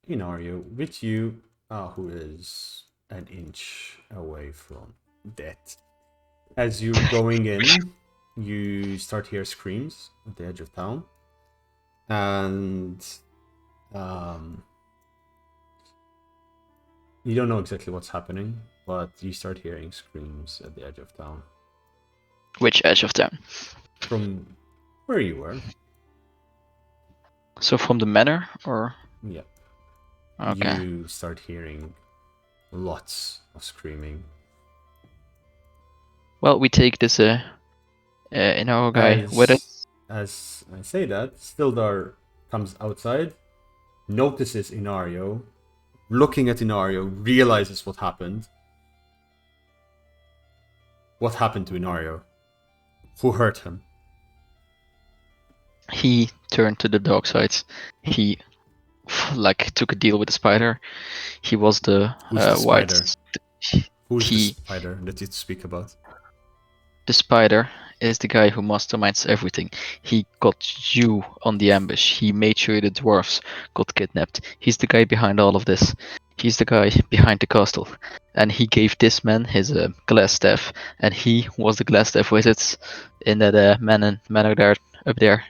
Inario with you, who is an inch away from death. As you're going in, you start hear screams at the edge of town, and um, you don't know exactly what's happening, but you start hearing screams at the edge of town Which edge of town? from where you were. So from the manor, or? Yeah. Okay. You start hearing lots of screaming. Well, we take this in our guy with us. As I say that, Stildar comes outside, notices Inario, looking at Inario, realizes what happened. What happened to Inario? Who hurt him? He turned to the dark side. He took a deal with the spider. He was the Who's the white. spider? Who's the He, spider that you speak about? the spider, is the guy who masterminds everything. He got you on the ambush. He made sure the dwarfs got kidnapped. He's the guy behind all of this. He's the guy behind the castle. And he gave this man his glass staff. And he was the glass staff wizard in that manor there, up there.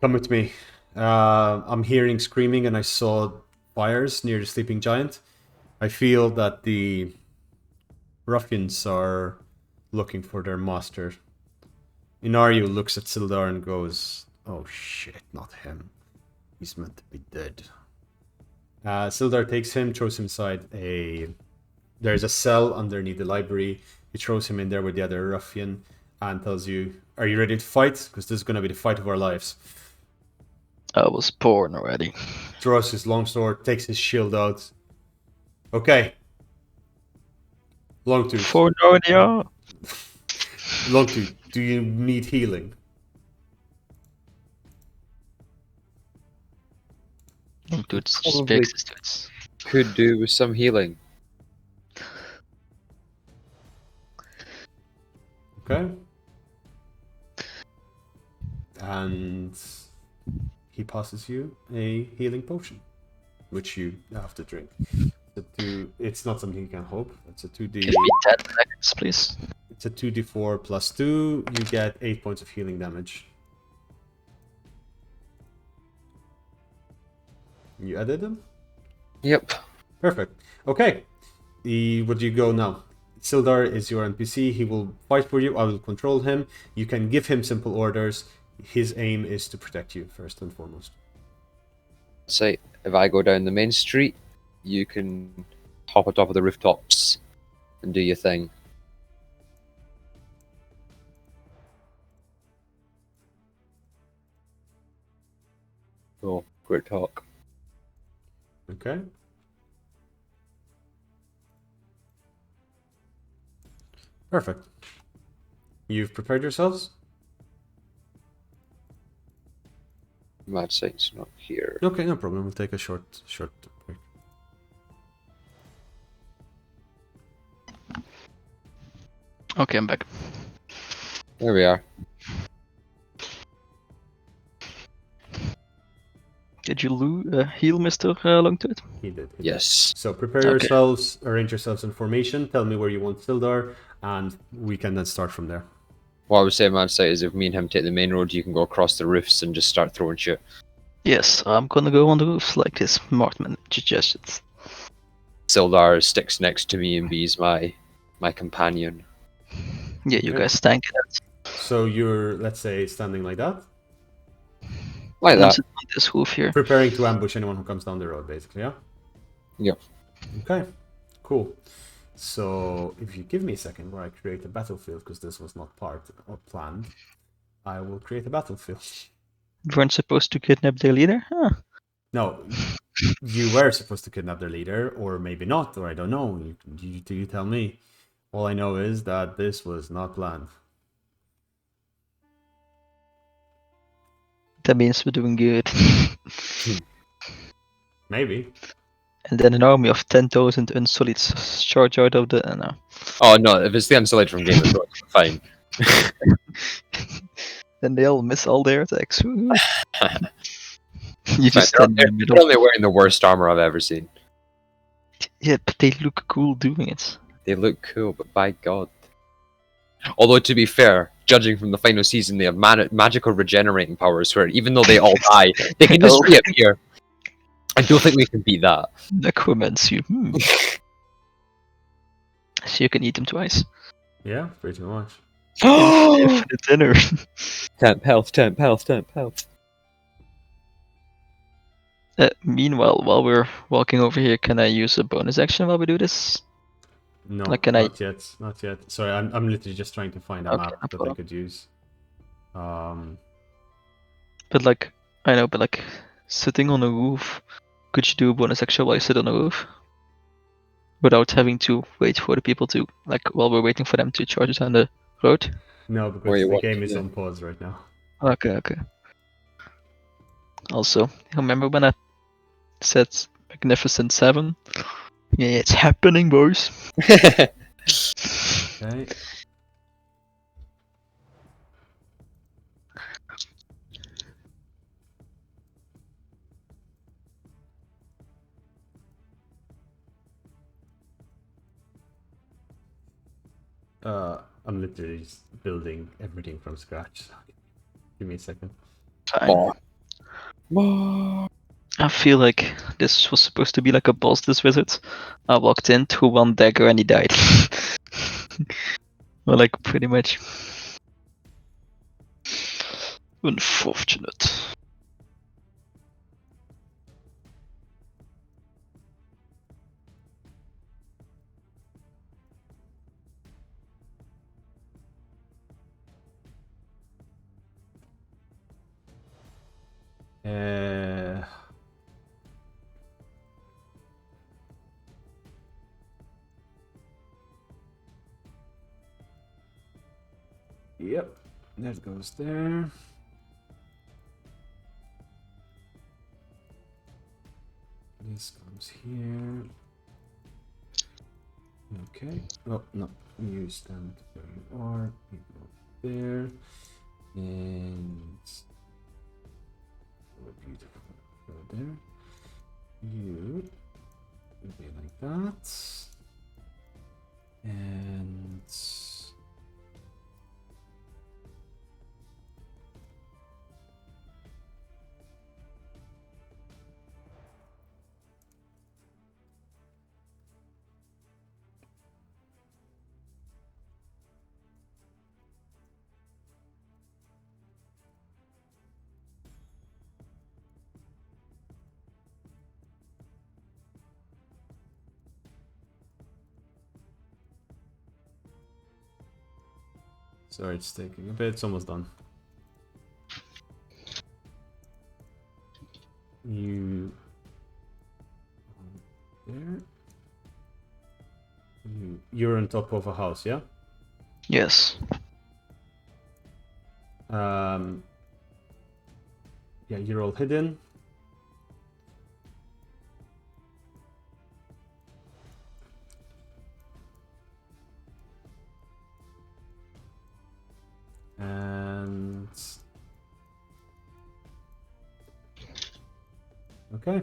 Come with me. I'm hearing screaming and I saw fires near the sleeping giant. I feel that the ruffians are looking for their master. Inario looks at Sildar and goes, "Oh shit, not him. He's meant to be dead." Sildar takes him, throws him inside there's a cell underneath the library. He throws him in there with the other ruffian and tells you, "Are you ready to fight? Because this is going to be the fight of our lives." I was born already. Draws his longsword, takes his shield out. Okay. Longtooth. For Narnia. Longtooth, do you need healing? Dude, Probably could do with some healing. Okay. And he passes you a healing potion, which you have to drink. It's not something you can hope. It's a 2d. Give me 10 seconds, please. It's a 2d4 plus 2. You get 8 points of healing damage. You added them? Yep. Perfect. Okay. Where do you go now? Sildar is your NPC. He will fight for you. I will control him. You can give him simple orders. His aim is to protect you, first and foremost. So if I go down the main street, you can hop on top of the rooftops and do your thing. Oh, great talk. Okay. Perfect. You've prepared yourselves? Mad Sight's not here. Okay, no problem. We'll take a short break. Okay, I'm back. There we are. Did you heal Mr. Longtooth? He did. Yes. So prepare yourselves, arrange yourselves in formation, tell me where you want Sildar, and we can then start from there. What I would say, Mad Sight, is if me and him take the main road, you can go across the roofs and just start throwing shit. Yes, I'm gonna go on the roofs like this Martman suggestions. Sildar sticks next to me and be's my companion. Yeah, you Okay. guys tank it. So you're, let's say, standing like that, Like I'm that. sitting on this roof here. preparing to ambush anyone who comes down the road, basically, yeah? Yep. Okay, cool. So if you give me a second where I create a battlefield, because this was not part or planned, I will create a battlefield. You weren't supposed to kidnap their leader? Huh. No, you were supposed to kidnap their leader, or maybe not, or I don't know. You tell me. All I know is that this was not planned. That means we're doing good. Maybe. And then an army of 10,000 Unsolids charge out of the... no. Oh no, if it's the Unsullied from Game of Thrones, fine. Then they all miss all their attacks. You just They're, stand in the they're middle. only wearing the worst armor I've ever seen. Yeah, but they look cool doing it. They look cool, but by God. Although, to be fair, judging from the final season, they have magical regenerating powers where even though they all die, they can just Oh. reappear. I don't think we can beat that. Necromancy. So you can eat them twice. Yeah, pretty much. Infinite dinner. Temp health, temp health, temp health. Meanwhile, while we're walking over here, can I use a bonus action while we do this? No, Like, can I- not yet. Not yet. Sorry, I'm literally just trying to find a Okay, map no that I problem. could use. But like, I know, but like, sitting on a roof, could you do a bonus action while you sit on a roof? Without having to wait for the people to, like, while we're waiting for them to charge us on the road? No, Where because you the want game to is do? on pause right now. Okay. Also, remember when I said Magnificent 7? Yeah, it's happening, boys. Okay. I'm literally just building everything from scratch. Give me a second. Fine. More. I feel like this was supposed to be like a boss this visit. I walked in, threw one dagger, and he died. Well, like, pretty much. Unfortunate. Uh, Yep, that goes there. This comes here. Okay. Oh no, you stand where you are. You go there, and oh, beautiful. Go there. You will be like that, and sorry, it's taking a bit. It's almost done. You there. You're on top of a house, yeah? Yes. Yeah, you're all hidden. And okay.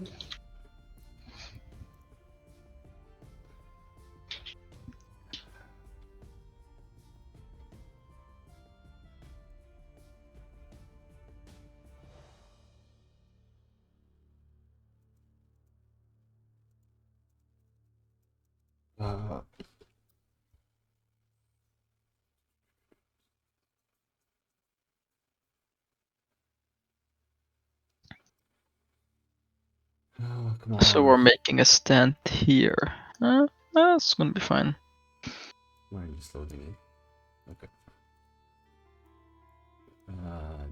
Come So we're on. making a stand here. It's gonna be fine. Why are you loading it? Okay.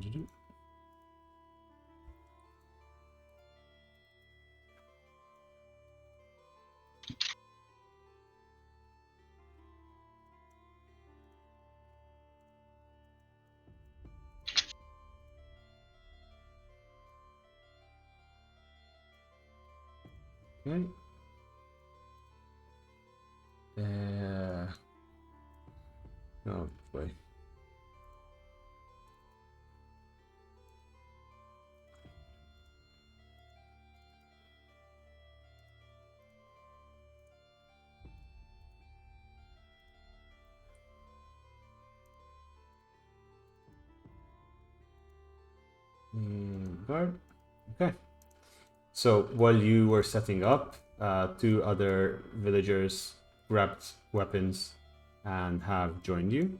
Doo-doo. Okay. Oh boy. Guard. Okay. So while you were setting up, two other villagers grabbed weapons and have joined you.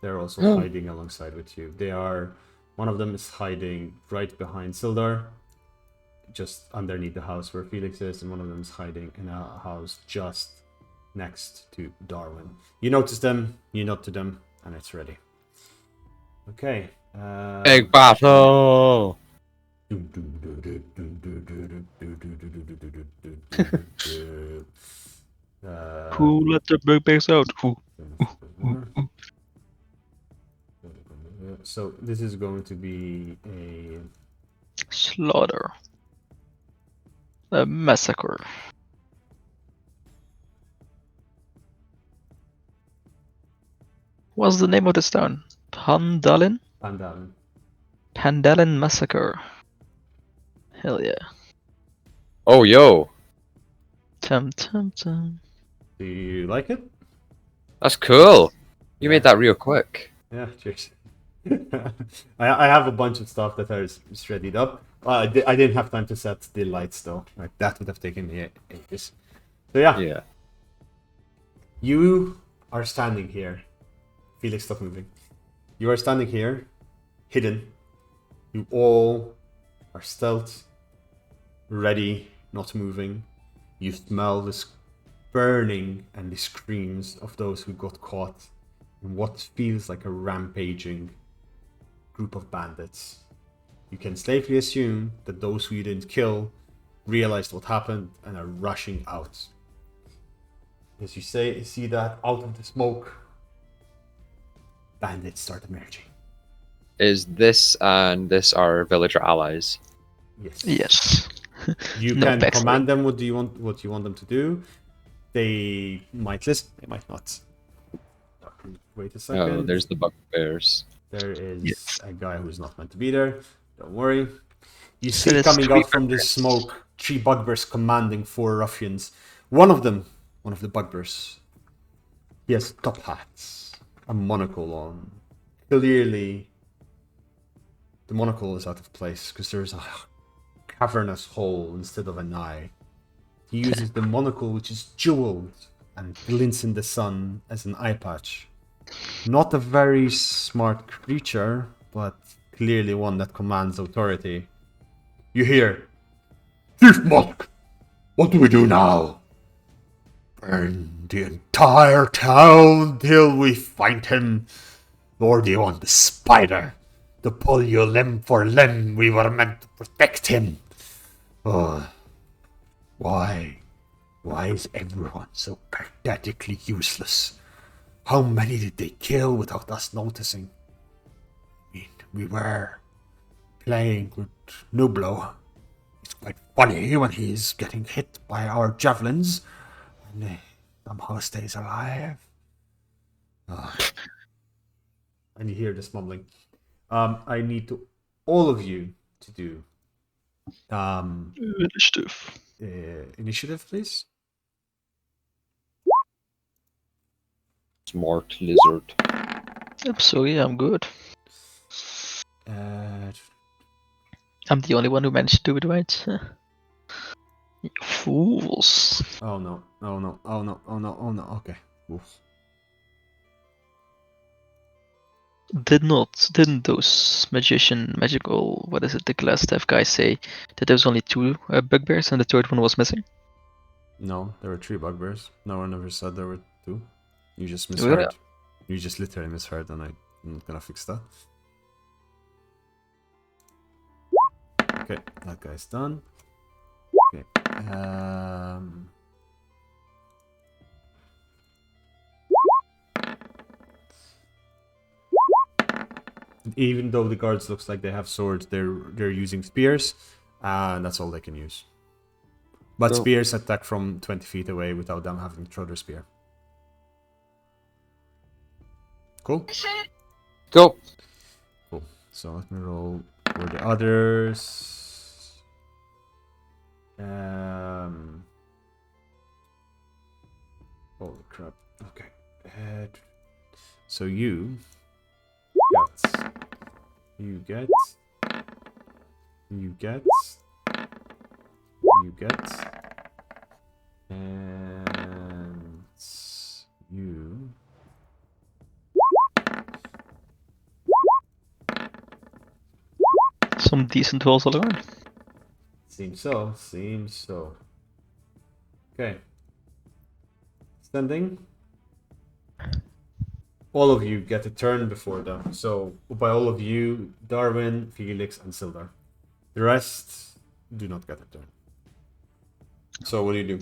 They're also hiding alongside with you. One of them is hiding right behind Sildar, just underneath the house where Felix is, and one of them is hiding in a house just next to Darwin. You notice them, you nod to them, and it's ready. Okay. Big battle! Who let the bugbears out? Who? So this is going to be a Slaughter. A massacre. What's the name of this town? Phandalin? Phandalin. Phandalin Massacre. Hell yeah. Oh, yo. Tum tum tum. Do you like it? That's cool. You Yeah. made that real quick. Yeah, cheers. I have a bunch of stuff that is readied up. I didn't have time to set the lights though. Like that would have taken me ages. So yeah, Yeah. you are standing here. Felix, stop moving. You are standing here, hidden. You all are stealth, ready, not moving. You smell this burning and the screams of those who got caught in what feels like a rampaging group of bandits. You can safely assume that those who you didn't kill realized what happened and are rushing out. As you see that out of the smoke, bandits start emerging. Is this and this our villager allies? Yes. Yes. You No can backstory. command them what you want them to do. They might listen, they might not. Wait a second. Oh, there's the bugbears. There is Yes. a guy who's not meant to be there. Don't worry. You So see there's coming three out from this bugbears. smoke, 3 bugbears commanding 4 ruffians. One of the bugbears, he has top hats, a monocle on. Clearly, the monocle is out of place because there's a cavernous hole instead of an eye. He uses the monocle, which is jeweled and glints in the sun, as an eye patch. Not a very smart creature, but clearly one that commands authority. You hear, "Chief Monk, what do we do now? Burn the entire town till we find him? Or do you want the spider to pull you limb for limb? We were meant to protect him. Oh, why? Why is everyone so pathetically useless? How many did they kill without us noticing? I mean, we were playing with Nublo. It's quite funny when he's getting hit by our javelins and he somehow stays alive." And you hear this mumbling. I need all of you to do Initiative. initiative, please. Smart lizard. I'm sorry, I'm good. Uh, I'm the only one who managed to do it right. You fools. oh no! Oh no! Oh no! Oh no! Oh no! Okay. Oof. Didn't those magical, what is it, the glass staff guys say that there was only 2 bugbears and the third one was missing? No, there were 3 bugbears. No one ever said there were 2. You just Really? misheard. You just literally misheard, and I'm not gonna fix that. Okay, that guy's done. Okay. Even though the guards looks like they have swords, they're using spears, and that's all they can use. But Cool. spears attack from 20 feet away without them having to throw their spear. Cool? Go. Cool. So let me roll for the others. Holy crap. Okay. So you get You get. And you. Some decent rolls all around. Seems so. Okay. Standing. All of you get a turn before them. So, by all of you, Darwin, Felix, and Sildar. The rest do not get a turn. So, what do?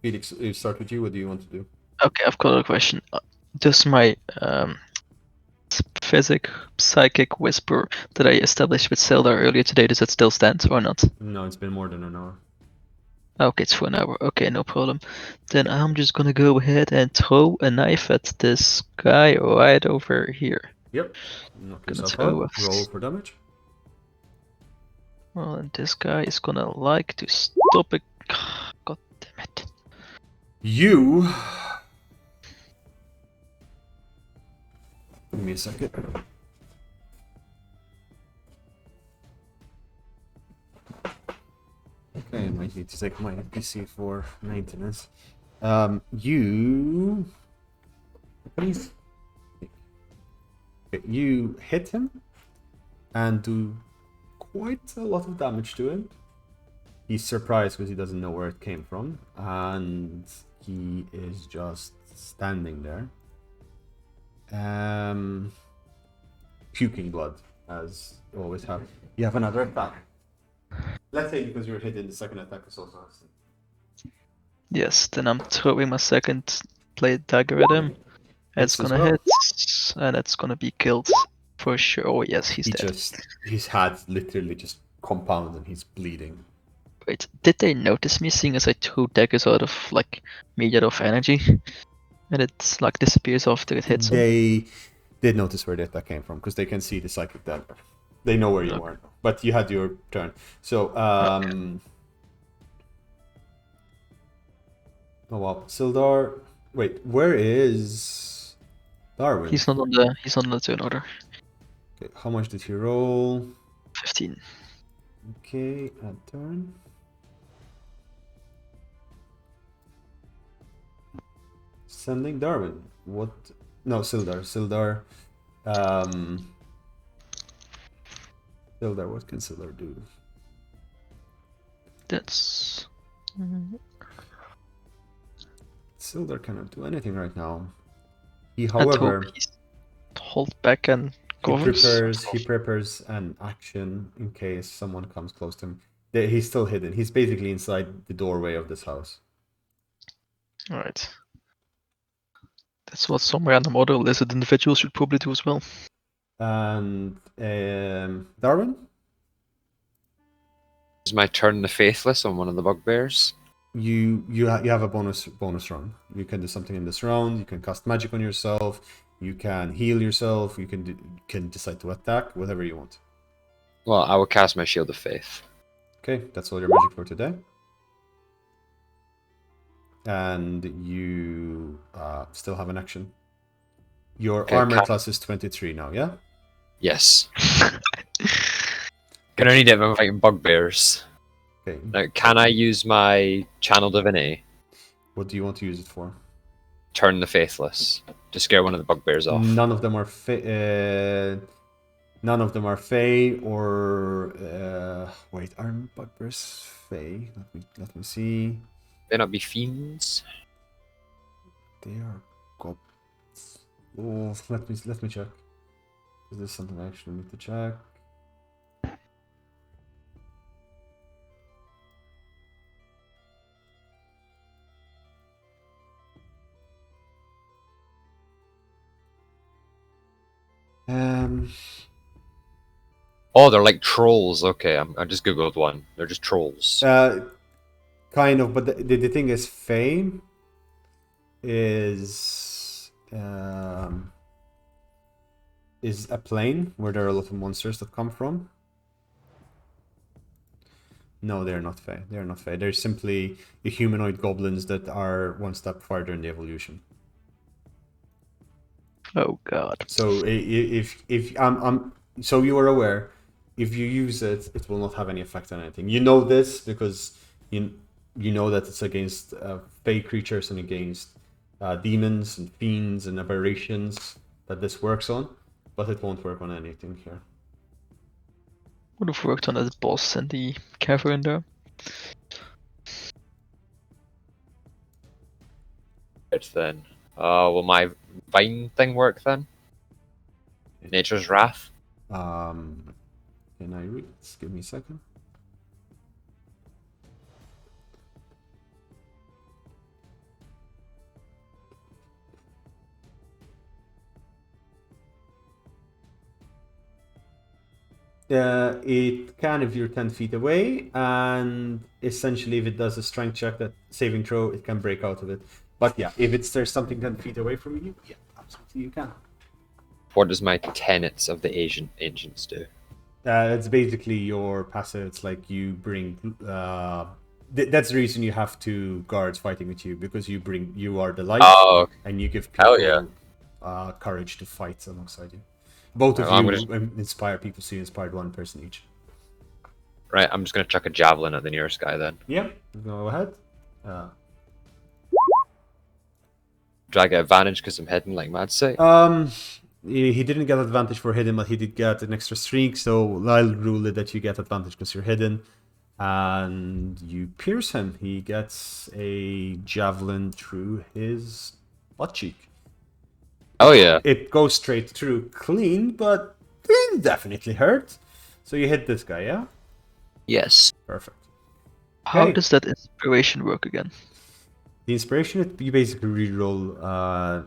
Felix, we start with you. What do you want to do? Okay, I've got a question. Does my psychic whisper that I established with Sildar earlier today, does it still stand or not? No, it's been more than an hour. Okay, it's for an hour. Okay, no problem. Then I'm just gonna go ahead and throw a knife at this guy right over here. Yep. Knock Gonna yourself throw out. Roll for damage. Well, and this guy is gonna like to stop it. God damn it. You. Give me a second. Okay, I might need to take my PC for maintenance. You. Please. Okay, you hit him and do quite a lot of damage to him. He's surprised because he doesn't know where it came from, and he is just standing there. Puking blood, as you always have. You have another attack. Let's say because you're hit in the second attack is also. Yes, then I'm throwing my second blade dagger at him. It's gonna hit, and it's gonna be killed for sure. Oh yes, he's dead. His head literally just compounded and he's bleeding. Wait, did they notice me seeing as I threw daggers out of like made out of energy? And it's like disappears after it hits them? They did notice where the attack came from because they can see the psychic dagger. They know where you are, but you had your turn. So, oh well, Sildar. Wait, where is Darwin? He's not on the turn order. Okay, how much did he roll? 15. Okay, add turn. Sending Darwin. What? No, Sildar. Sildar, what can Sildar do? That's... Sildar cannot do anything right now. He, however, hold back and he prepares an action in case someone comes close to him. He's still hidden. He's basically inside the doorway of this house. Alright. That's what some random other lizard individual should probably do as well. And Darwin? Is my turn the faithless on one of the bugbears? You have a bonus round. You can do something in this round. You can cast magic on yourself. You can heal yourself. You can decide to attack, whatever you want. Well, I will cast my Shield of Faith. Okay, that's all your magic for today. And you still have an action. Your armor class is 23 now, yeah? Yes. Can only do it when I'm fighting bugbears. Okay. Now, can I use my Channel Divinity? What do you want to use it for? Turn the Faithless. To scare one of the bugbears off. None of them are Fey or wait, are bugbears Fey? Let me see. They not be fiends? They are goblins. Oh, let me check. Is this something I actually need to check? Oh, they're like trolls. Okay, I just googled one. They're just trolls. Kind of, but the thing is, Fae is a plane where there are a lot of monsters that come from. No, they're not Fae. They're not Fae. They're simply the humanoid goblins that are one step farther in the evolution. Oh god. So if so you are aware, if you use it, it will not have any effect on anything. You know this because you know that it's against fey creatures and against demons and fiends and aberrations that this works on, but it won't work on anything here. Would have worked on that boss and the cavern there. Right then. Will my vine thing work then? Nature's Wrath? Can I read? Just give me a second. It can if you're 10 feet away, and essentially if it does a strength check, that saving throw, it can break out of it. But yeah, if there's something 10 feet away from you, yeah, absolutely you can. What does my tenets of the ancients do? It's basically your passive. It's like you bring. That's the reason you have two guards fighting with you, because you are the light, Oh, and you give hell people yeah. courage to fight alongside you. Both of I'm you inspire people, so you inspired one person each. Right, I'm just gonna chuck a javelin at the nearest guy then. Yeah, go ahead. Do I get advantage because I'm heading like mad say? He didn't get advantage for hidden, but he did get an extra streak, so I'll rule it that you get advantage because you're hidden. And you pierce him. He gets a javelin through his butt cheek. Oh yeah. It goes straight through clean, but it definitely hurt. So you hit this guy, yeah? Yes. Perfect. How Okay. does that inspiration work again? The inspiration, you basically re-roll a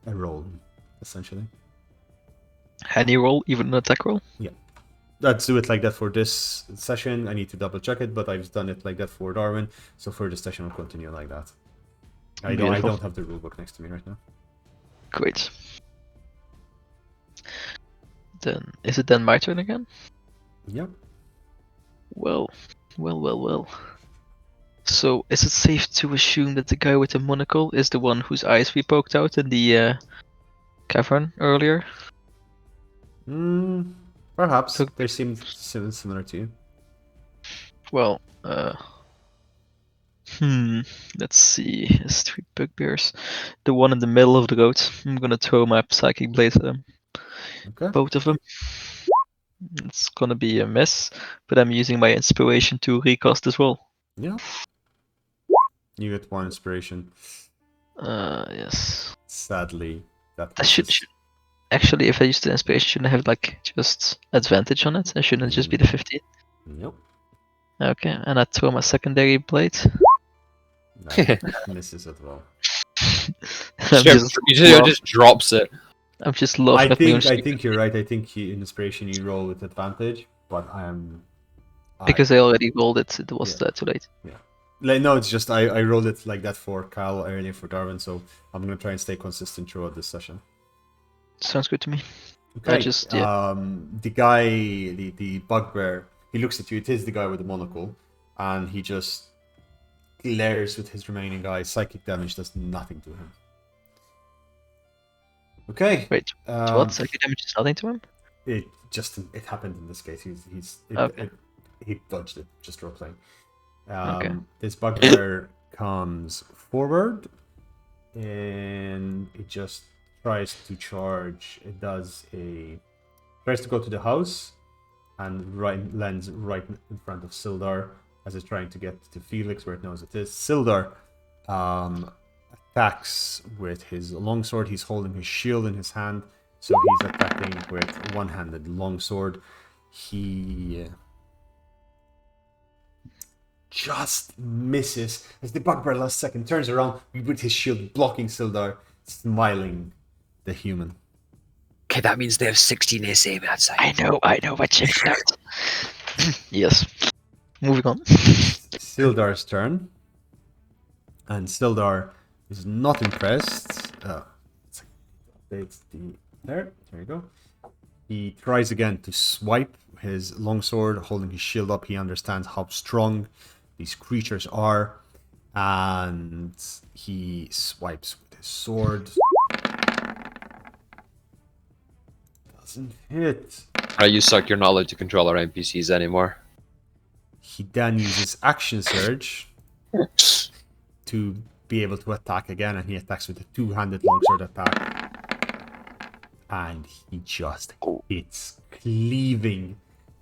roll, essentially. Any roll, even an attack roll? Yeah. Let's do it like that for this session. I need to double check it, but I've done it like that for Darwin. So for this session, I'll continue like that. I Beautiful. don't have the rulebook next to me right now. Great. Then is it then my turn again? Yep. Well. So is it safe to assume that the guy with the monocle is the one whose eyes we poked out in the cavern earlier? Perhaps. So- They seem similar to you. Well, let's see. There's 3 bugbears. The one in the middle of the road. I'm gonna throw my psychic blade at them. Okay. Both of them. It's gonna be a miss, but I'm using my inspiration to recast as well. Yeah. You get one inspiration. Yes. Sadly, that I should misses. actually, if I use the inspiration, shouldn't I have like just advantage on it? And shouldn't it just be the 15? Nope. Okay, and I throw my secondary blade. That misses as well. I'm Just drops it. I'm just laughing at my own I stupid- think you're right. I think in inspiration you roll with advantage, but because I already rolled it. It was Yeah. too late. No, it's just I rolled it like that for Kyle earlier for Darwin, so I'm gonna try and stay consistent throughout this session. Sounds good to me. Okay. just- The guy, the bugbear, he looks at you. It is the guy with the monocle, and he just glares with his remaining eyes. Psychic damage does nothing to him. Okay. Wait, what? Psychic damage is nothing to him? It happened in this case. Okay. He dodged it. Just role playing. Okay. This bugbear comes forward, and it just tries to charge. It tries to go to the house, and lands right in front of Sildar as it's trying to get to Felix where it knows it is. Sildar attacks with his longsword. He's holding his shield in his hand, so he's attacking with one-handed longsword. He just misses as the bugbear last second turns around with his shield blocking Sildar, smiling the human. Okay, that means they have 16 AC outside. I know, I checked it out. Yes. Moving on. Sildar's turn. And Sildar is not impressed. There you go. He tries again to swipe his longsword, holding his shield up. He understands how strong these creatures are. And he swipes with his sword. Doesn't hit. You suck. You're not allowed to control our NPCs anymore. He then uses Action Surge to be able to attack again, and he attacks with a two-handed longsword attack. And he just hits, cleaving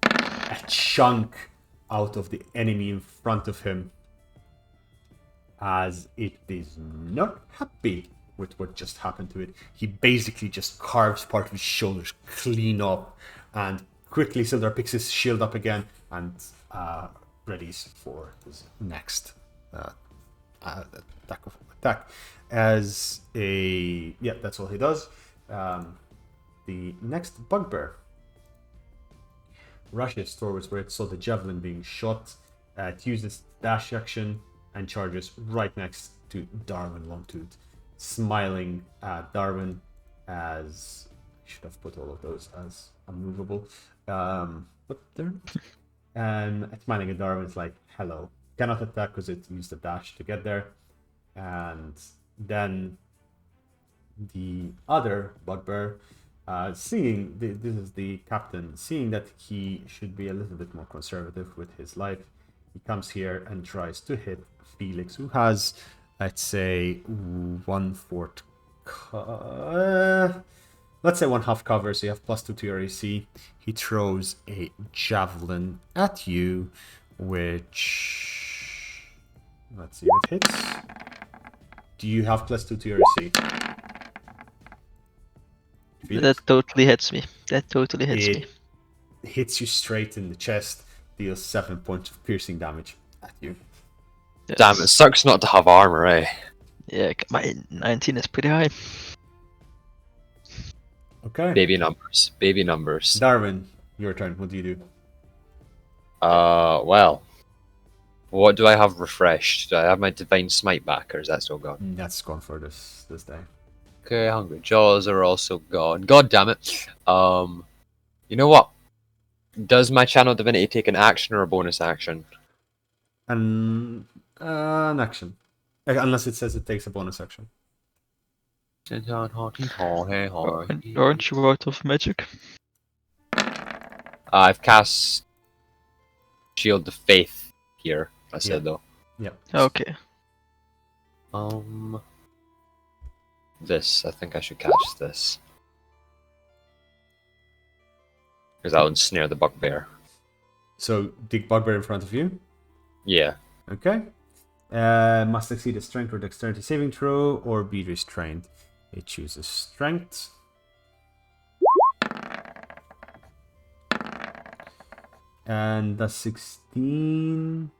a chunk out of the enemy in front of him, as it is not happy with what just happened to it. He basically just carves part of his shoulders clean up, and quickly Sildar picks his shield up again and readies for his next attack. As a that's all he does. The next bugbear rushes towards where it saw the javelin being shot. It uses dash action and charges right next to Darwin Longtooth, smiling at Darwin. As I should have put all of those as unmovable, but they're smiling at Darwin. It's like, hello. Cannot attack because it used a dash to get there. And then the other bugbear, seeing this is the captain, seeing that he should be a little bit more conservative with his life, he comes here and tries to hit Felix, who has, let's say, 1/4 let's say 1/2 cover, so you have +2 to your AC. He throws a javelin at you, which, let's see if it hits. Do you have +2 to your AC? Felix? That totally hits me. That totally hits me. It hits you straight in the chest, deals 7 points of piercing damage at you. Yes. Damn, it sucks not to have armor, eh? Yeah, my 19 is pretty high. Okay. Baby numbers. Baby numbers. Darwin, your turn. What do you do? Well. What do I have refreshed? Do I have my Divine Smite back, or is that still gone? That's gone for this day. Okay, Hungry Jaws are also gone. God damn it. You know what? Does my Channel Divinity take an action or a bonus action? An action. Unless it says it takes a bonus action. Aren't you out of magic? I've cast Shield of Faith here, I said though. Yeah. Okay. This, I think I should cast this. Because that would snare the bugbear. So, the bugbear in front of you. Yeah. Okay. Must succeed a strength or dexterity saving throw or be restrained. It chooses strength. And the 16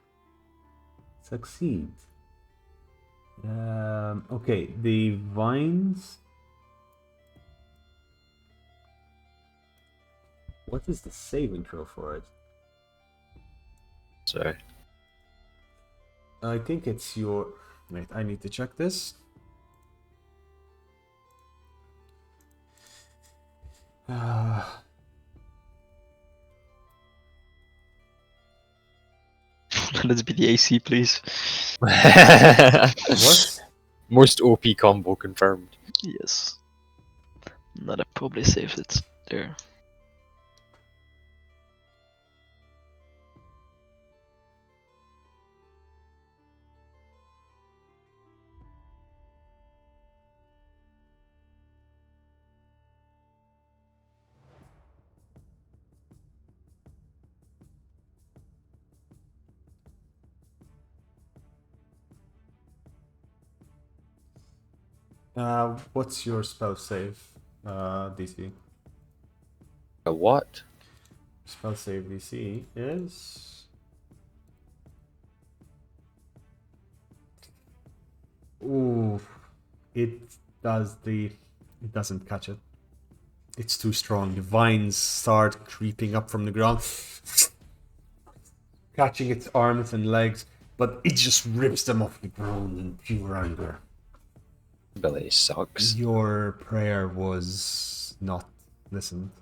succeed. Okay, the vines. What is the saving throw for it? Sorry. I think it's your... Wait, I need to check this. Let's be the AC, please. What? Most OP combo confirmed. Yes. No, that probably saves it there. What's your spell save, DC? A what? Spell save DC is... Ooh, it doesn't catch it. It's too strong. The vines start creeping up from the ground, catching its arms and legs, but it just rips them off the ground in pure anger. Billy sucks. Your prayer was not listened.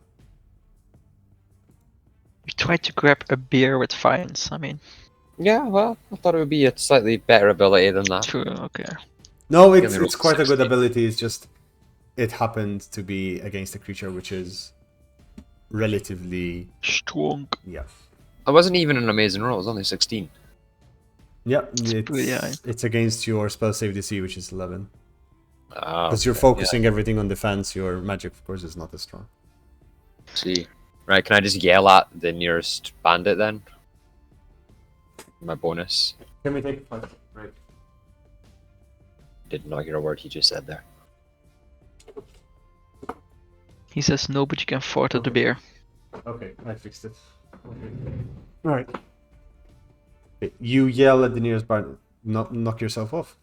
We tried to grab a beer with vines. I mean, Yeah, well, I thought it would be a slightly better ability than that. true. Okay. No, Give me it's quite a good 16. ability. It's just it happened to be against a creature which is relatively, Strong. yeah. It wasn't even an amazing roll. It was only 16. Yeah, pretty high. it's against your spell save DC, which is 11. Ah, Because you're okay, focusing everything on defense, your magic, of course, is not as strong. yeah. See. Right, can I just yell at the nearest bandit then? My bonus. Can we take a 5 break? Did not hear a word he just said there. He says no, but you can fart at the bear. Okay, I fixed it. Okay. Alright. You yell at the nearest barn, knock yourself off.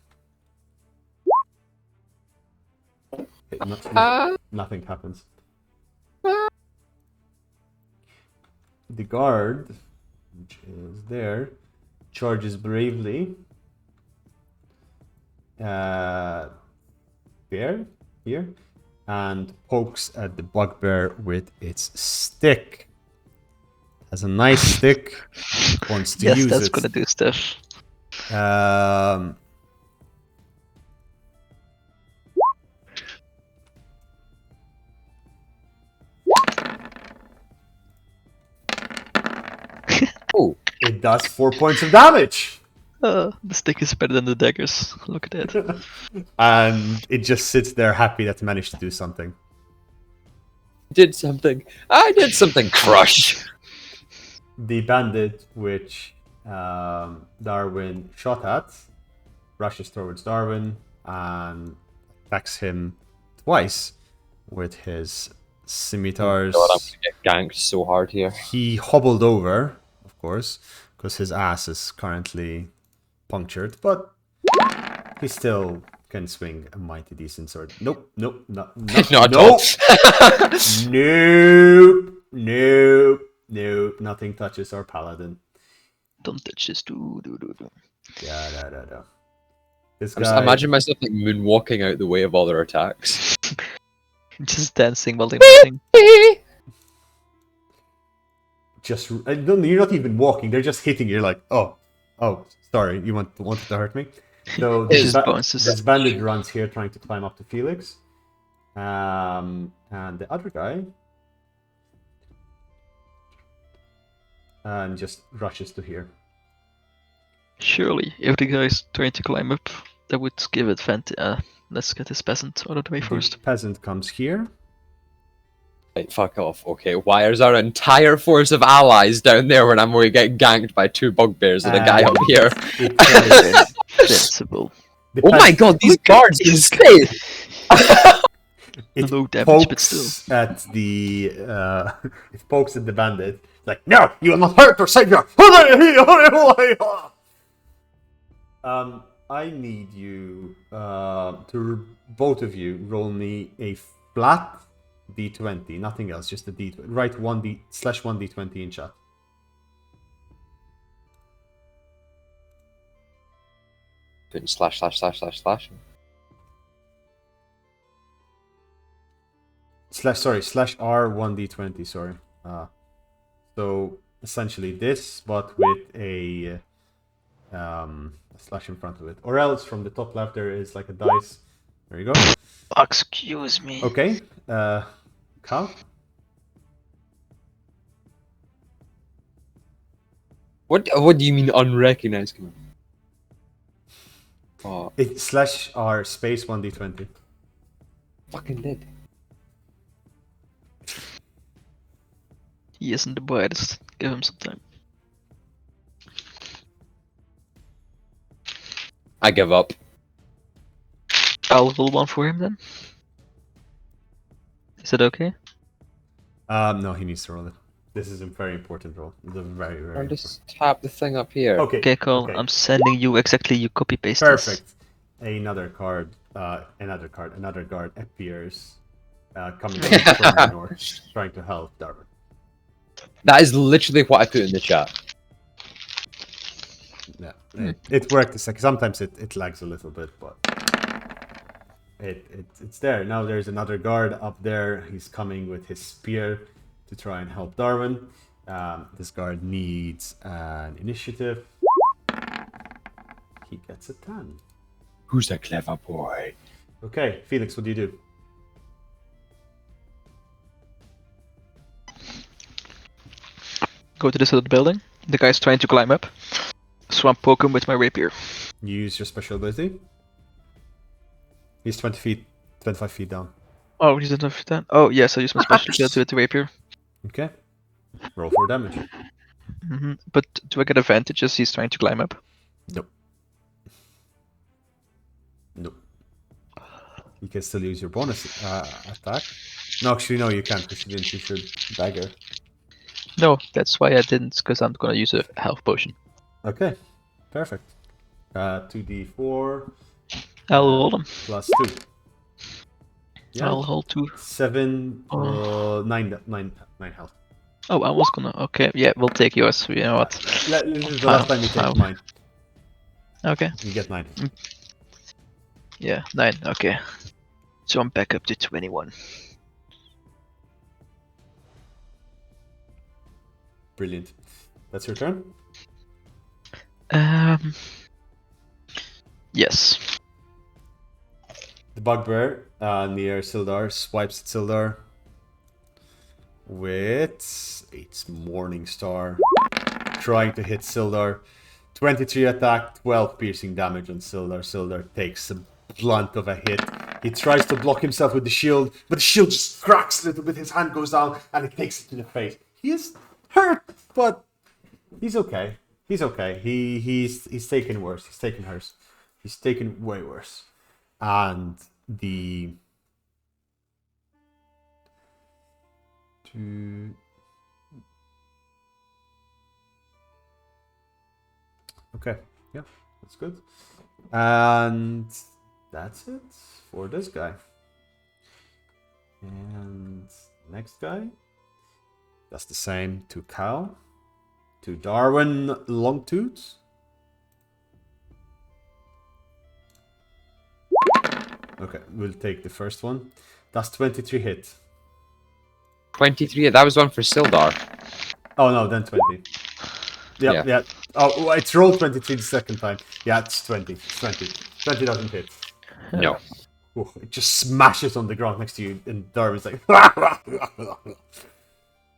Okay, nothing happens. The guard, which is there, charges bravely. There, here, and pokes at the bugbear with its stick. Has a nice stick. Wants to Yes, use that's it. gonna do stuff. Oh, It does 4 points of damage. The stick is better than the daggers. Look at that. And it just sits there happy that it managed to do something. did something. I did something. Crush. The bandit, which Darwin shot at, rushes towards Darwin and attacks him twice with his scimitars. God, I'm gonna get ganked so hard here. He hobbled over, of course, because his ass is currently punctured, but he still can swing a mighty decent sword. Nope, not Not nope. at all. Nope, nothing touches our paladin. Don't touch this. Do. Yeah. This I'm just guy, imagine myself like moonwalking out the way of all their attacks. Just dancing while they moving. just you're not even walking, they're just hitting you. You're like, oh, sorry, you wanted to hurt me. So Just bounces. this bandit runs here trying to climb up to Felix. And the other guy and just rushes to here. Surely, if the guy's trying to climb up, that would give advantage. Let's get this peasant out of the way first. The peasant comes here. Right, fuck off. Okay, why is our entire force of allies down there when I'm going to get ganked by 2 bugbears and a guy up here? It tries- Sensible. the Oh my peasant- god, these guards can stay! It Low damage, but pokes still. at the it pokes at the bandit. Like, no, you will not hurt or save your. I need you to both of you roll me a flat d20, nothing else, just a d20. Write 1d/1d20 in chat. Putting slash. /r 1d20, sorry. So essentially this, but with a slash in front of it. Or else from the top left there is like a dice. There you go. Excuse me. Okay. Cal? What do you mean unrecognized command? Oh, It's /r space 1d20. fucking did. He isn't the brightest. Give him some time. I give up. I'll roll one for him then. Is that okay? No, he needs to roll it. This is a very important roll. It's a very, very I'll important. just tap the thing up here. Okay. Okay, Cole. okay. I'm sending you exactly. You copy paste this. Perfect. Another guard appears, coming from the north, trying to help Darwin. That is literally what I put in the chat. Yeah, it worked a second. Sometimes it lags a little bit, but it's there. Now there's another guard up there. He's coming with his spear to try and help Darwin. This guard needs an initiative. He gets a 10. Who's a clever boy? Okay, Felix, what do you do? go to this other building. The guy's trying to climb up. So I'm poking him with my rapier. Use your special ability. He's 25 feet down. Oh, he doesn't have that. Oh, yes, I use my special ability with the rapier. Okay. Roll for damage. But do I get advantage as he's trying to climb up? Nope. Nope. You can still use your bonus attack. No, actually, no, you can't because you didn't use your dagger. No, that's why I didn't, because I'm gonna use a health potion. Okay, perfect. 2d4 I'll roll them. plus 2. Yeah. I'll roll 2. 7, Oh. 9 health. Oh, I was gonna. Okay, yeah, we'll take yours. You know what? This is the last time you take mine. Okay. You get 9. Yeah, 9. Okay. So I'm back up to 21. Brilliant. That's your turn? Yes. The bugbear near Sildar swipes at Sildar with its Morning Star, trying to hit Sildar. 23 attack, 12 piercing damage on Sildar. Sildar takes a blunt of a hit. He tries to block himself with the shield, but the shield just cracks a little bit. His hand goes down and it takes it to the face. He is hurt, but he's okay. He's okay. He's taken worse. He's taken hers. He's taken way worse. And the okay, yeah, that's good. And that's it for this guy. And next guy, that's the same to Cal, to Darwin Longtooth. Okay, we'll take the first one. That's 23 hit. 23. That was one for Sildar. Oh no, then 20. Yeah. Oh, well, it's rolled 23 the second time. Yeah, it's 20. It's 20. 20 doesn't hit. No. Ooh, it just smashes on the ground next to you, and Darwin's like,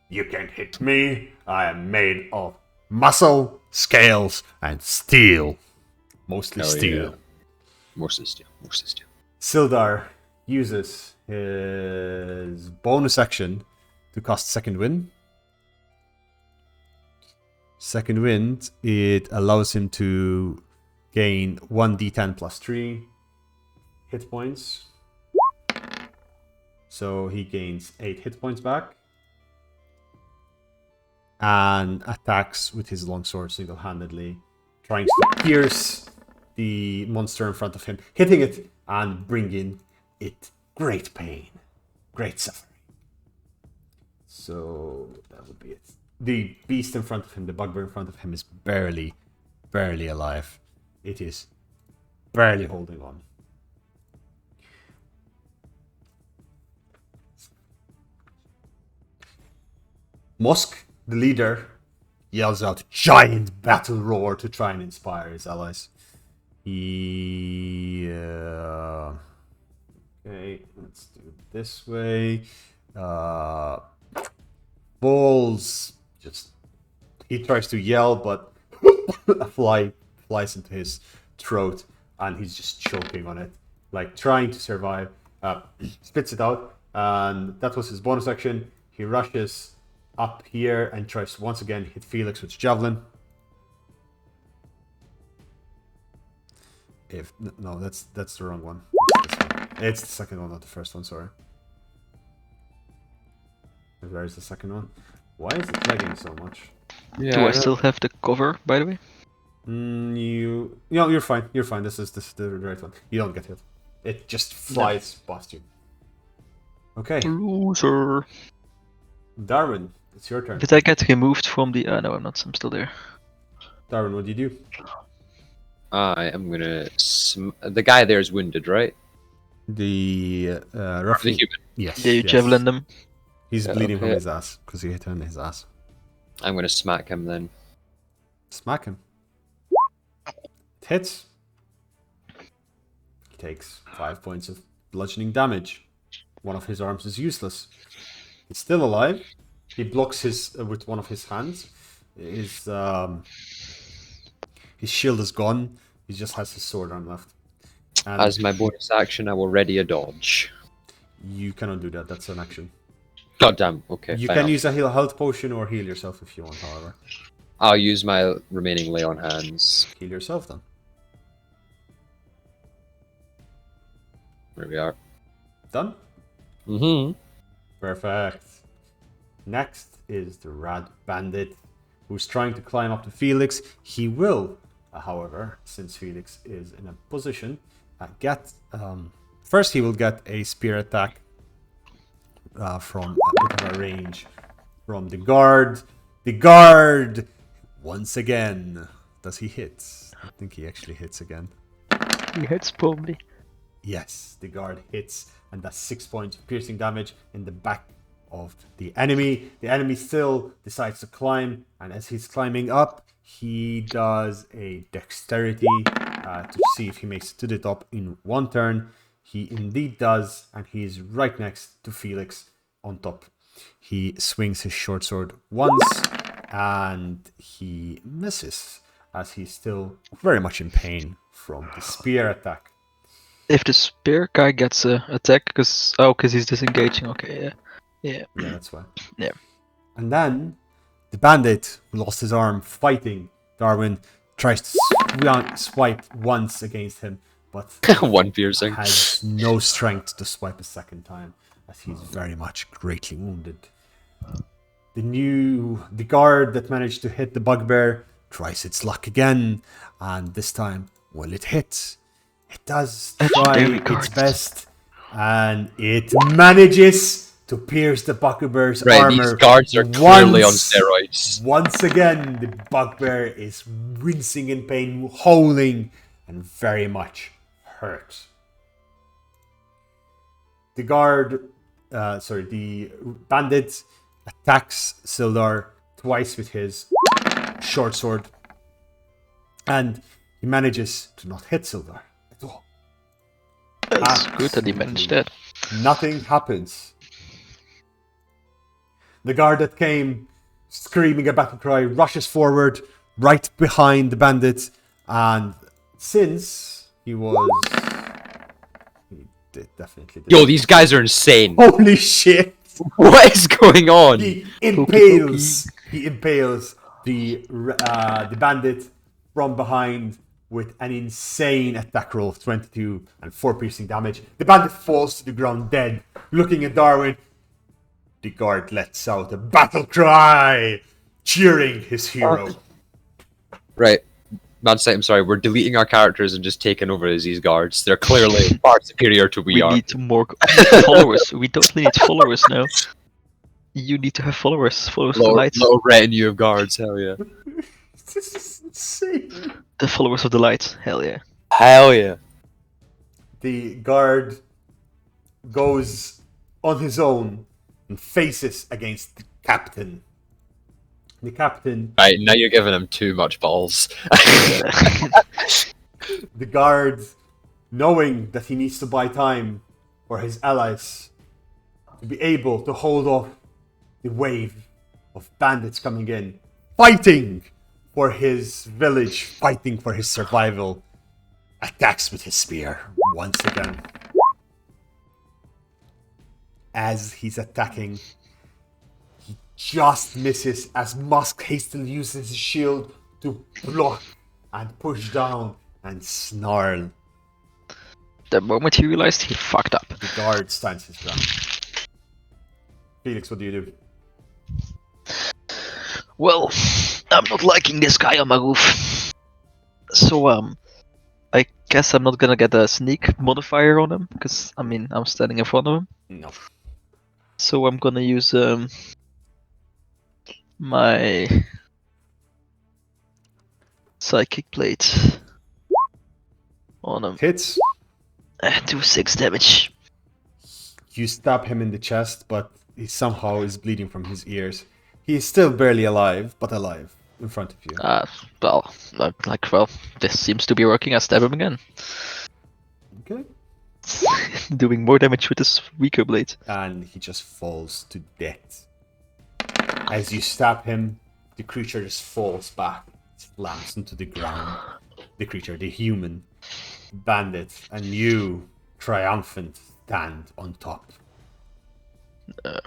"You can't hit me. I am made of muscle, scales, and steel. Mostly steel." Yeah. Mostly steel. Mostly steel. Sildar uses his bonus action to cast Second Wind. Second Wind, it allows him to gain 1d10 plus 3 hit points. So he gains 8 hit points back. And attacks with his longsword single-handedly, trying to pierce the monster in front of him, hitting it and bringing it great pain, great suffering. So that would be it. The beast in front of him, the bugbear in front of him, is barely alive. It is barely holding on. Musk, the leader, yells out giant battle roar to try and inspire his allies. Okay, let's do it this way. Balls just... He tries to yell, but a fly flies into his throat, and he's just choking on it, like trying to survive. Spits it out, and that was his bonus action. He rushes up here and tries to once again hit Felix with javelin. No, that's the wrong one. It's the second one, not the first one. Sorry. Where is the second one? Why is it lagging so much? Yeah. Do I still have the cover, by the way? You're fine. You're fine. This is the right one. You don't get hit. It just flies past you. Okay, Loser. Darwin, it's your turn. Did I get removed from the... no, I'm not. I'm still there. Darwin, what do you do? I am gonna. The guy there is wounded, right? The The roughly. human. Yes. Yeah, you javelin them. He's bleeding from okay. his ass because you hit him in his ass. I'm gonna smack him then. Smack him. It hits. He takes 5 points of bludgeoning damage. One of his arms is useless. He's still alive. He blocks his with one of his hands. his shield is gone. He just has his sword arm left. And As my bonus action, I will ready a dodge. you cannot do that. That's an action. Goddamn. Okay, You fine. can use a health potion or heal yourself if you want. However, I'll use my remaining lay on hands. heal yourself then. There we are. Done. Mm-hmm. Perfect. Next is the Rat Bandit, who's trying to climb up to Felix. He will, however, since Felix is in a position, get... first he will get a spear attack from a bit of a range from the guard. The guard, once again, does he hit? I think he actually hits again. He hits probably. Yes, the guard hits and does 6 points of piercing damage in the back of the enemy. The enemy still decides to climb, and as he's climbing up, he does a dexterity to see if he makes it to the top in one turn. He indeed does, and he's right next to Felix on top. He swings his short sword once, and he misses, as he's still very much in pain from the spear attack. If the spear guy gets a attack, because he's disengaging. Okay, yeah. Yeah, that's why. Yeah. And then the bandit who lost his arm fighting Darwin tries to swipe once against him, but One piercing. has no strength to swipe a second time, as he's very much greatly wounded. The guard that managed to hit the bugbear tries its luck again, and this time, will it hit? It does try its best, and it manages to pierce the bugbear's Right, armor. these guards are clearly on steroids. Once again, the bugbear is wincing in pain, howling, and very much hurt. The bandit attacks Sildar twice with his short sword, and he manages to not hit Sildar at all. That's good that he managed that. Nothing happens. The guard that came screaming a battle cry rushes forward right behind the bandit, and since he definitely did. Yo, these guys are insane. Holy shit! What is going on? He impales the bandit from behind with an insane attack roll of 22 and 4 piercing damage. The bandit falls to the ground dead, looking at Darwin. The guard lets out a battle cry, cheering his hero. Right. Mad Sight, I'm sorry, we're deleting our characters and just taking over as these guards. They're clearly far superior to we are. Need more followers. We totally need followers now. You need to have followers. Followers of the light. Little retinue of guards, hell yeah. This is insane. The followers of the light. Hell yeah. Hell yeah. The guard goes on his own and faces against the captain. The captain... Right, now you're giving him too much balls. The guard, knowing that he needs to buy time for his allies to be able to hold off the wave of bandits coming in, fighting for his village, fighting for his survival, attacks with his spear once again. As he's attacking, he just misses as Musk hastily uses his shield to block and push down and snarl. The moment he realized he fucked up. The guard stands his ground. Felix, what do you do? Well, I'm not liking this guy on my roof. So, I guess I'm not gonna get a sneak modifier on him, because, I mean, I'm standing in front of him. No. So I'm gonna use, my Psychic Plate on him. Hits. Do 6 damage. You stab him in the chest, but he somehow is bleeding from his ears. He is still barely alive, but alive in front of you. Well, this seems to be working. I stab him again. Okay. Doing more damage with this weaker blade. And he just falls to death. As you stab him, the creature just falls back, slams into the ground. The creature, the human bandit, and you, triumphant, stand on top. The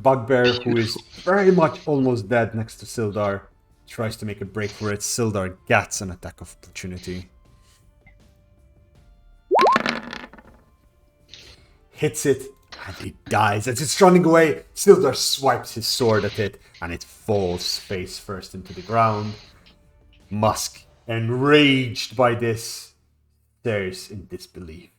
bugbear, who is very much almost dead next to Sildar, tries to make a break for it. Sildar gets an attack of opportunity. Hits it, and it dies. As it's running away, Sildar swipes his sword at it, and it falls face first into the ground. Musk, enraged by this, stares in disbelief.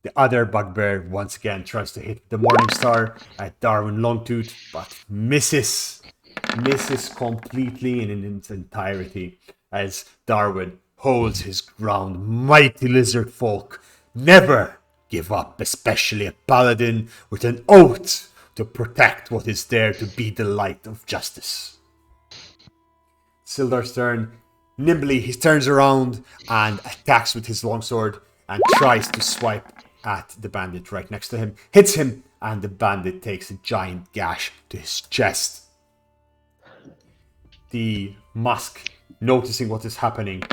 The other bugbear once again tries to hit the Morningstar at Darwin Longtooth, but misses. Misses completely and in its entirety as Darwin holds his ground. Mighty lizard folk never give up, especially a paladin with an oath to protect what is there to be the light of justice. Sildar's turn. Nimbly, he turns around and attacks with his longsword and tries to swipe at the bandit right next to him. Hits him, and the bandit takes a giant gash to his chest. The Musk, noticing what is happening,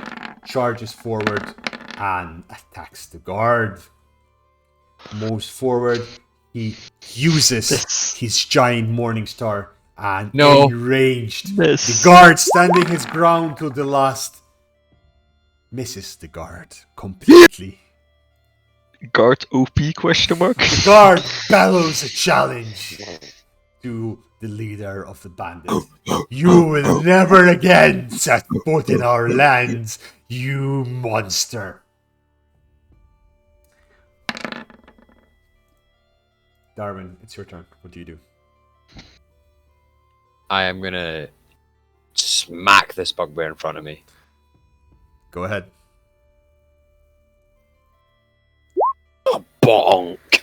charges forward and attacks the guard. Moves forward. He uses his giant Morningstar and enraged. The guard, standing his ground till the last, misses the guard completely. Guard OP question mark? The guard bellows a challenge to the leader of the bandit. You will never again set foot in our lands, you monster. Darwin, it's your turn. What do you do? I am gonna smack this bugbear in front of me. Go ahead. Bonk!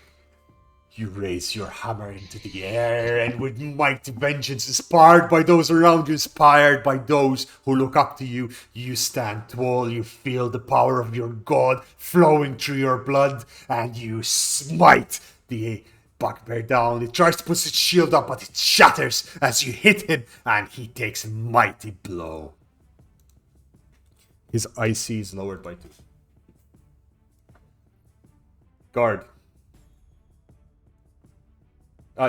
You raise your hammer into the air, and with mighty vengeance inspired by those around you, inspired by those who look up to you, you stand tall, you feel the power of your god flowing through your blood, and you smite the bugbear down. It tries to put its shield up, but it shatters as you hit him, and he takes a mighty blow. His IC is lowered by 2. Guard.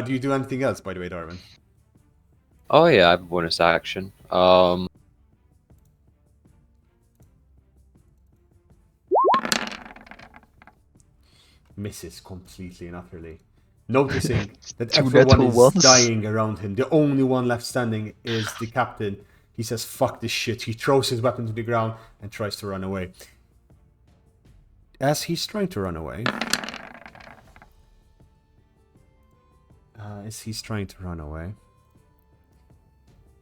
Do you do anything else, by the way, Darwin? Oh yeah, I have a bonus action. Misses completely and utterly. Noticing that Two everyone natural is ones. dying around him, the only one left standing is the captain. He says, fuck this shit. He throws his weapon to the ground and tries to run away. As he's trying to run away...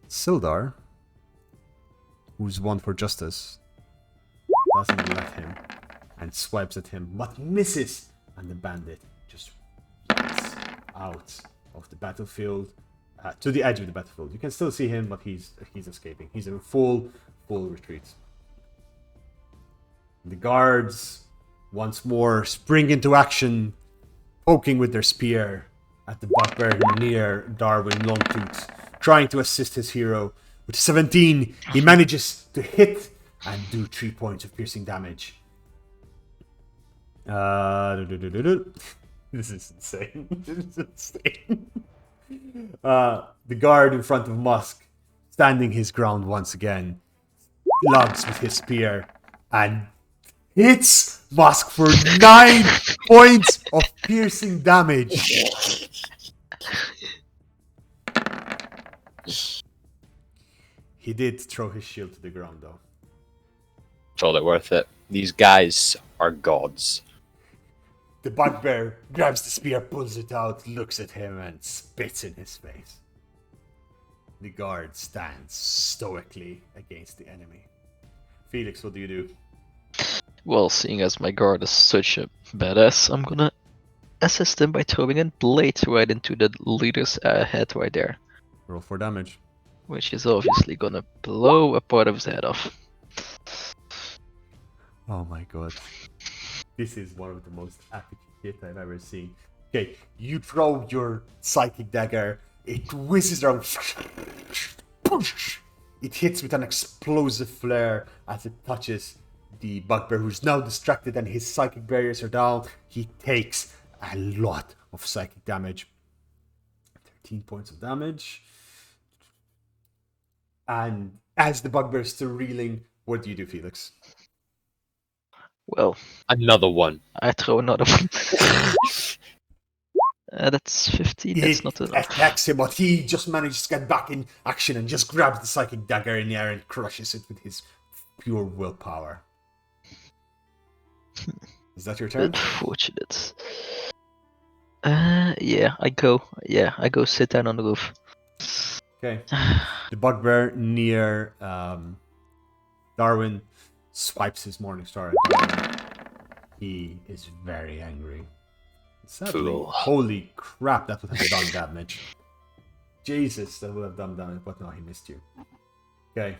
Sildar, who's one for justice, doesn't let him and swipes at him, but misses, and the bandit just runs out of the battlefield to the edge of the battlefield. You can still see him, but he's escaping. He's in full retreat. The guards once more spring into action, poking with their spear at the bugbear near Darwin Longtooth, trying to assist his hero. With 17, he manages to hit and do 3 points of piercing damage. This is insane. This is insane. The guard in front of Musk, standing his ground once again, lugs with his spear and hits Musk for 9 points of piercing damage. He did throw his shield to the ground, though. Totally worth it. These guys are gods. The bugbear grabs the spear, pulls it out, looks at him, and spits in his face. The guard stands stoically against the enemy. Felix, what do you do? Well, seeing as my guard is such a badass, I'm gonna assist him by throwing a blade right into the leader's head right there. Roll for damage. Which is obviously gonna blow a part of his head off. Oh my god. This is one of the most epic shit I've ever seen. Okay, you throw your psychic dagger, It whizzes around. It hits with an explosive flare as it touches the bugbear, who's now distracted and his psychic barriers are down. He takes a lot of psychic damage. 13 points of damage. And as the bugbear is still reeling, what do you do, Felix? Well, Another one. I throw another one. That's 15. That's not enough. Attacks him, but he just manages to get back in action and just grabs the psychic dagger in the air and crushes it with his pure willpower. Is that your turn? Unfortunate. Yeah, I go sit down on the roof. Okay. The bugbear near Darwin swipes his morning star at Darwin. He is very angry. Sadly, Fool. holy crap, that would have done damage. Jesus, that would have done damage, but no, he missed you. Okay.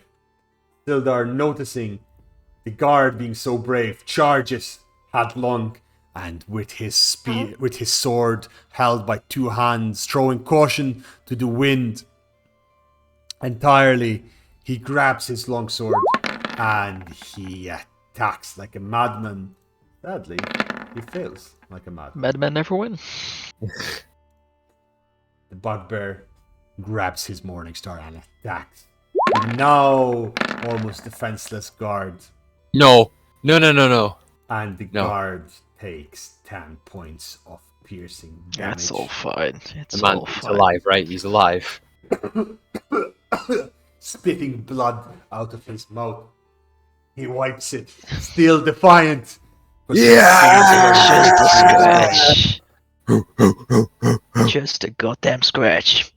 Sildar, noticing the guard being so brave, charges headlong, and with his sword held by two hands, throwing caution to the wind entirely, he grabs his longsword and he attacks like a madman. Sadly, he fails like a madman. Madman never win. The bugbear grabs his morning star and attacks the now almost defenseless guard, No. No. and the No. guard takes 10 points of piercing damage. That's all fine. It's The man all is fine. alive, right? He's alive. Spitting blood out of his mouth. He wipes it, still defiant. Just a scratch. Just a goddamn scratch.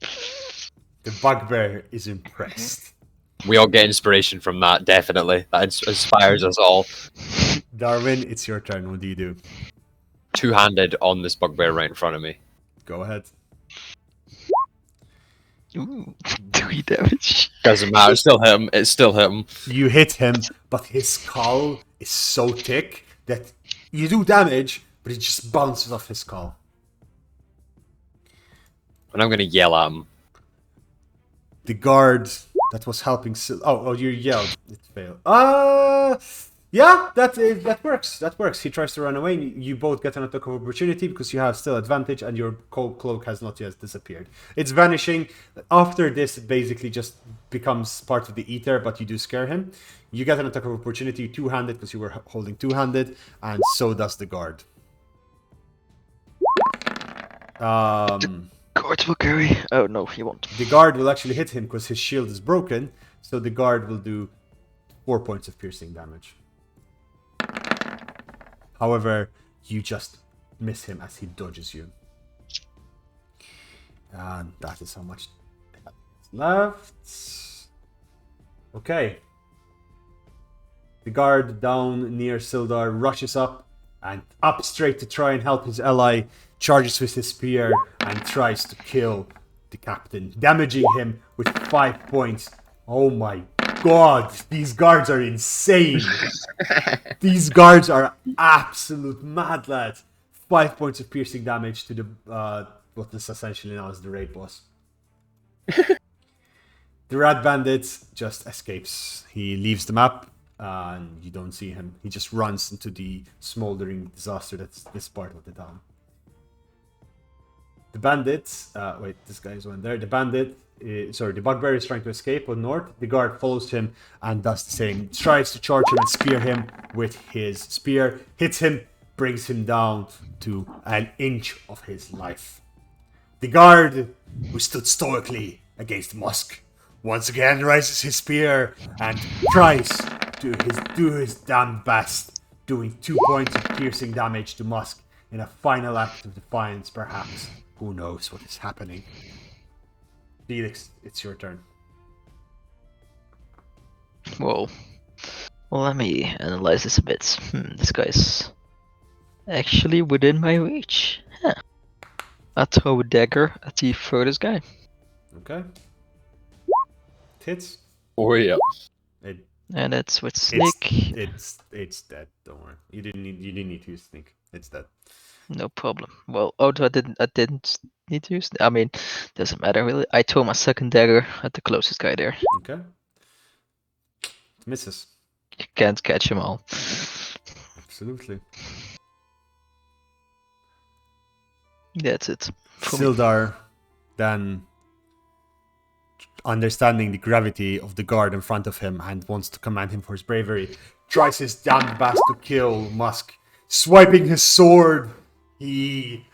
The bugbear is impressed. We all get inspiration from that, definitely. That inspires us all. Darwin, it's your turn. What do you do? Two-handed on this bugbear right in front of me. Go ahead. Ooh, 3 damage. Doesn't matter. It's still him. It's still him. You hit him, but his skull is so thick that you do damage, but it just bounces off his skull. And I'm gonna yell at him. The guard that was helping oh, you yelled. It failed. Yeah, that works. That works. He tries to run away. You both get an attack of opportunity because you have still advantage, and your cloak has not yet disappeared. It's vanishing. After this, it basically just becomes part of the ether, but you do scare him. You get an attack of opportunity two-handed because you were holding two-handed, and so does the guard. Guard will carry. Oh no, he won't. The guard will actually hit him because his shield is broken, so the guard will do 4 points of piercing damage. However, you just miss him as he dodges you. And that is how much is left. Okay. The guard down near Sildar rushes up and up straight to try and help his ally, charges with his spear and tries to kill the captain, damaging him with 5 points. Oh my god, these guards are insane. These guards are absolute mad lads. 5 points of piercing damage to the what is essentially now is the raid boss. The rat bandit just escapes. He leaves the map and you don't see him. He just runs into the smoldering disaster that's this part of the town. The bandits, wait, this guy's one there. The bandit, the bugbear is trying to escape on north. The guard follows him and does the same. Tries to charge him and spear him with his spear. Hits him, brings him down to an inch of his life. The guard, who stood stoically against Musk, once again raises his spear and tries to do his damn best, doing 2 points of piercing damage to Musk in a final act of defiance, perhaps. Who knows what is happening? Felix, it's your turn. Well, let me analyze this a bit. This guy's actually within my reach. Huh. I throw a dagger at the furthest guy. Okay. Hits. Oh yeah. And it's with sneak. It's dead. Don't worry. You didn't need to use sneak. It's dead. No problem. Well, although I didn't need to use. I mean, doesn't matter really. I throw my second dagger at the closest guy there. Okay. It misses. You can't catch them all. Absolutely. That's it. For me. Sildar, then understanding the gravity of the guard in front of him and wants to commend him for his bravery, tries his damned best to kill Musk. Swiping his sword, he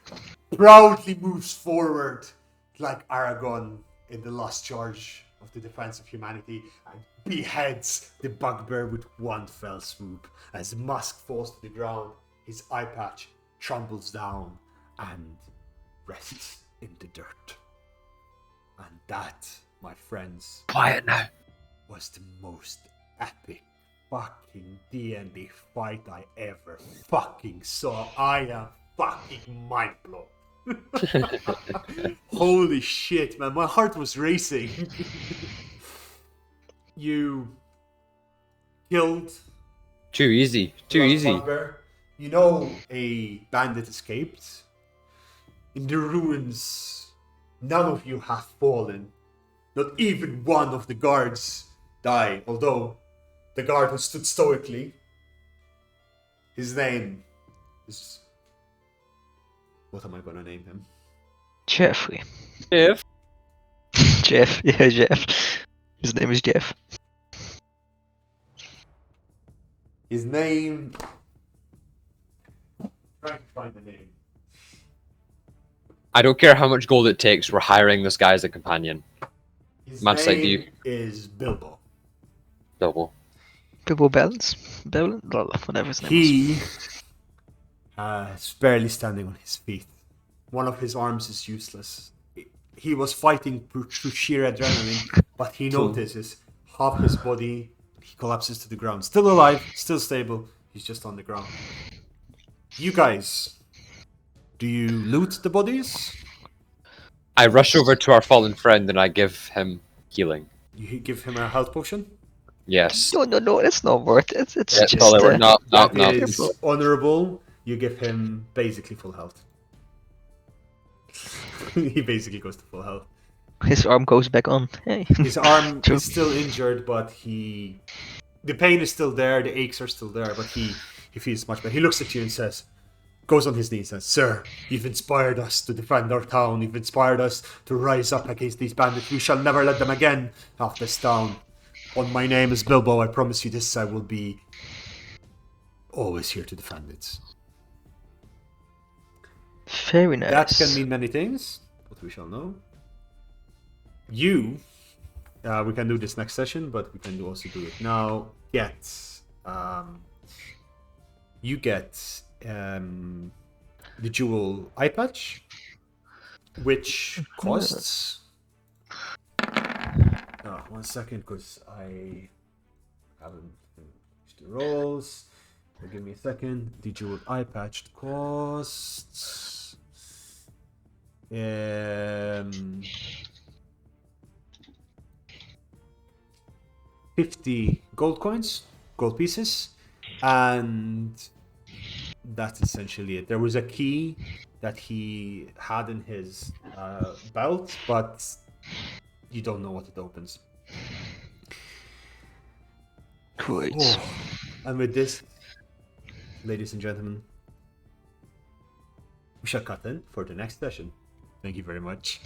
proudly moves forward like Aragon in the last charge of the defense of humanity and beheads the bugbear with one fell swoop. As Musk falls to the ground, his eye patch trumbles down and rests in the dirt. And that, my friends, Quiet now. was the most epic fucking D&D fight I ever fucking saw. I am fucking mind blown. Holy shit, man, my heart was racing. You killed Too easy. Too last easy. bugbear. You know a bandit escaped. In the ruins, none of you have fallen. Not even one of the guards died, although the guard who stood stoically, his name is... What am I gonna name him? Jeffrey. If Jeff. Yeah, Jeff. His name is Jeff. His name... Trying to find the name. I don't care how much gold it takes, we're hiring this guy as a companion. His Much like you. name is Bilbo. Double. People balance. Balance. Whatever his name was. He is barely standing on his feet. One of his arms is useless. He was fighting through sheer adrenaline, but he notices half his body, he collapses to the ground. Still alive, still stable, he's just on the ground. You guys, do you loot the bodies? I rush over to our fallen friend and I give him healing. You give him a health potion? Yes. No, it's not worth it. It's Yeah, just. Oliver, no. That is honorable. You give him basically full health. He basically goes to full health. His arm goes back on. Hey. His arm True. is still injured, but the pain is still there, the aches are still there, but he feels much better. He looks at you and says, goes on his knees and says, "Sir, you've inspired us to defend our town. You've inspired us to rise up against these bandits. We shall never let them again off this town. On my name is Bilbo. I promise you this. I will be always here to defend it." Very nice. That can mean many things, but we shall know. You, we can do this next session, but we can also do it now. You get the jewel eye patch, which costs. 1 second, because I haven't finished the rolls. So give me a second. The jewel eye patch costs 50 gold coins, gold pieces, and that's essentially it. There was a key that he had in his belt, but you don't know what it opens. Great. Oh. And with this, ladies and gentlemen, we shall cut in for the next session. Thank you very much.